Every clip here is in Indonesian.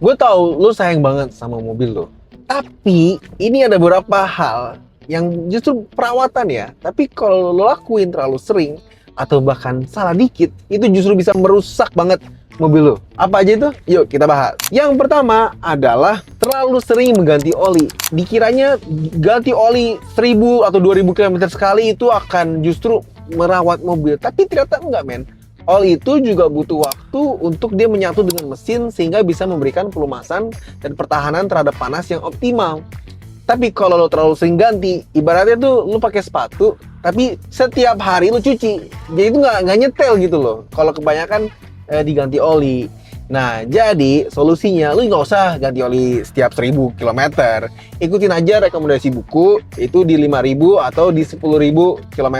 Gue tahu lu sayang banget sama mobil lo. Tapi ini ada beberapa hal yang justru perawatan ya. Tapi kalau lo lakuin terlalu sering atau bahkan salah dikit, itu justru bisa merusak banget mobil lo. Apa aja itu? Yuk kita bahas. Yang pertama adalah terlalu sering mengganti oli. Dikiranya ganti oli 1000 atau 2000 km sekali itu akan justru merawat mobil. Tapi ternyata enggak, men. Oli itu juga butuh waktu untuk dia menyatu dengan mesin sehingga bisa memberikan pelumasan dan pertahanan terhadap panas yang optimal. Tapi kalau lo terlalu sering ganti, ibaratnya tuh lo pakai sepatu, tapi setiap hari lo cuci, jadi itu nggak nyetel gitu loh. Kalau kebanyakan diganti oli. Nah, jadi solusinya lu nggak usah ganti oli setiap 1000 km. Ikutin aja rekomendasi buku, itu di 5000 atau di 10.000 km.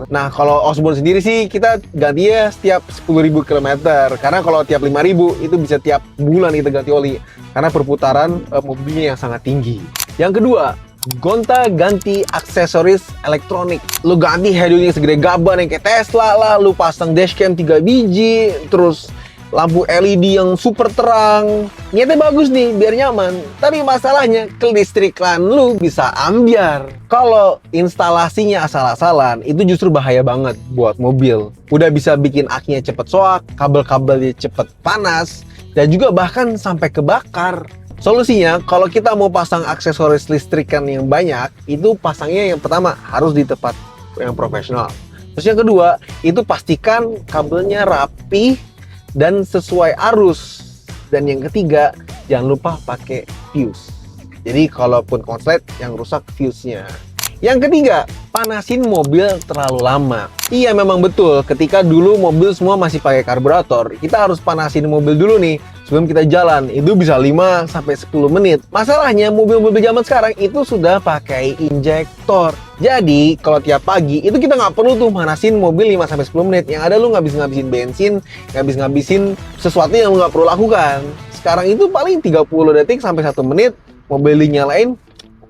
Nah, kalau Osborne sendiri sih kita ganti ya setiap 10.000 km. Karena kalau tiap 5000 itu bisa tiap bulan kita ganti oli. Karena perputaran mobilnya yang sangat tinggi. Yang kedua, gonta ganti aksesoris elektronik. Lu ganti head unit segede gaban yang kayak Tesla lah, lu pasang dashcam 3 biji, terus lampu LED yang super terang. Niatnya bagus nih, biar nyaman. Tapi masalahnya, kelistrikan lu bisa ambyar. Kalau instalasinya asal-asalan, itu justru bahaya banget buat mobil. Udah bisa bikin akinya cepet soak, kabel-kabelnya cepet panas, dan juga bahkan sampai kebakar. Solusinya, kalau kita mau pasang aksesoris listrikan yang banyak, itu pasangnya yang pertama harus di tempat yang profesional. Terus yang kedua, itu pastikan kabelnya rapi dan sesuai arus. Dan yang ketiga, jangan lupa pakai fuse. Jadi kalaupun konslet, yang rusak fuse-nya. Yang ketiga, panasin mobil terlalu lama. Iya, memang betul, ketika dulu mobil semua masih pakai karburator, kita harus panasin mobil dulu nih sebelum kita jalan. Itu bisa 5-10 menit. Masalahnya mobil-mobil zaman sekarang itu sudah pakai injektor. Jadi kalau tiap pagi itu kita nggak perlu tuh manasin mobil 5-10 menit. Yang ada lu ngabisin bensin, ngabisin sesuatu yang lu nggak perlu lakukan. Sekarang itu paling 30 detik sampai 1 menit, mobil dinyalain,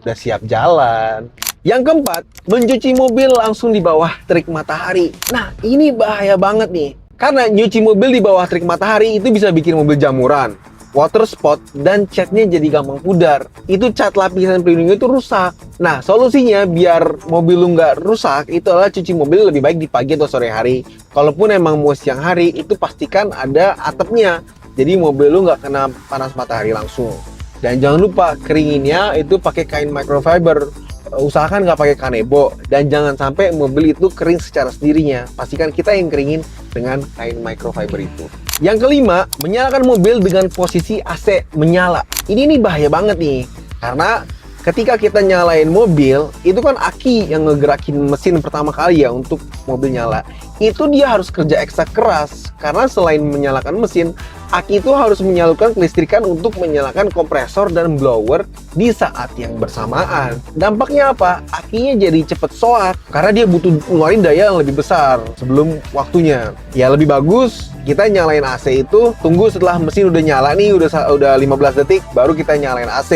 udah siap jalan. Yang keempat, mencuci mobil langsung di bawah terik matahari. Nah, ini bahaya banget nih. Karena nyuci mobil di bawah terik matahari itu bisa bikin mobil jamuran, water spot, dan catnya jadi gampang pudar. Itu cat lapisan pelindungnya itu rusak. Nah, solusinya biar mobil lu nggak rusak, itu adalah cuci mobil lebih baik di pagi atau sore hari. Kalaupun emang mau siang hari, itu pastikan ada atapnya. Jadi mobil lu nggak kena panas matahari langsung. Dan jangan lupa keringinnya itu pakai kain microfiber. Usahakan nggak pakai kanebo, dan jangan sampai mobil itu kering secara sendirinya. Pastikan kita yang keringin dengan kain microfiber itu. Yang kelima, menyalakan mobil dengan posisi AC menyala. Ini nih bahaya banget nih, karena ketika kita nyalain mobil, itu kan aki yang ngegerakin mesin pertama kali ya untuk mobil nyala. Itu dia harus kerja ekstra keras, karena selain menyalakan mesin, aki itu harus menyalurkan kelistrikan untuk menyalakan kompresor dan blower di saat yang bersamaan. Dampaknya apa? Akinya jadi cepet soak, karena dia butuh ngeluarin daya yang lebih besar sebelum waktunya. Ya lebih bagus kita nyalain AC itu, tunggu setelah mesin udah nyala nih, udah 15 detik, baru kita nyalain AC.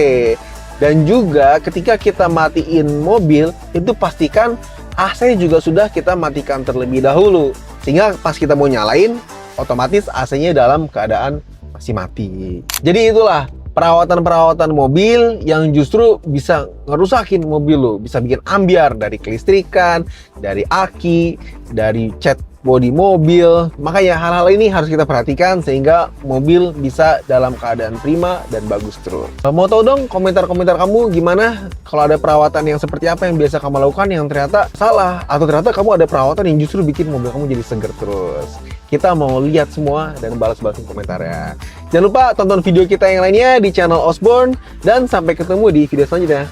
Dan juga ketika kita matiin mobil, itu pastikan AC juga sudah kita matikan terlebih dahulu. Sehingga pas kita mau nyalain, otomatis AC-nya dalam keadaan masih mati. Jadi itulah perawatan-perawatan mobil yang justru bisa ngerusakin mobil lo. Bisa bikin ambyar dari kelistrikan, dari aki, dari cat bodi mobil. Makanya hal-hal ini harus kita perhatikan sehingga mobil bisa dalam keadaan prima dan bagus terus. Mau tahu dong komentar-komentar kamu gimana kalau ada perawatan yang seperti apa yang biasa kamu lakukan yang ternyata salah, atau ternyata kamu ada perawatan yang justru bikin mobil kamu jadi seger terus. Kita mau lihat semua dan balas-balasin komentarnya. Jangan lupa tonton video kita yang lainnya di channel Osborne, dan sampai ketemu di video selanjutnya.